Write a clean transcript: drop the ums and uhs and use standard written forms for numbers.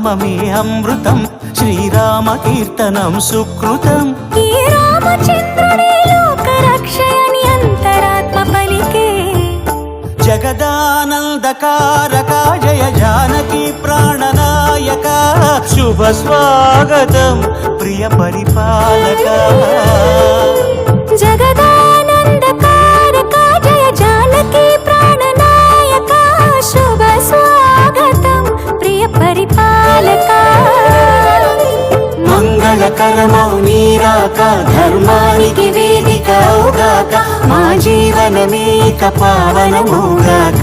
నామమే అమృతం, శ్రీరామ కీర్తనం సుకృతం. ఈ రామచంద్రుడే లోకరక్షయని అంతరాత్మ పలికే. జగదానందకారక జయ జానకి ప్రాణనాయక, శుభ స్వాగతం ప్రియ పరిపాలక. జగదానందకారక జయ జానకి ప్రాణనాయక, శుభ స్వాగతం ప్రియ పరిపాలక. మంగళకరమౌ నీరాక, ధర్మానికి వేదిక అవుగాక, మా జీవనమేక పావనమౌగాక.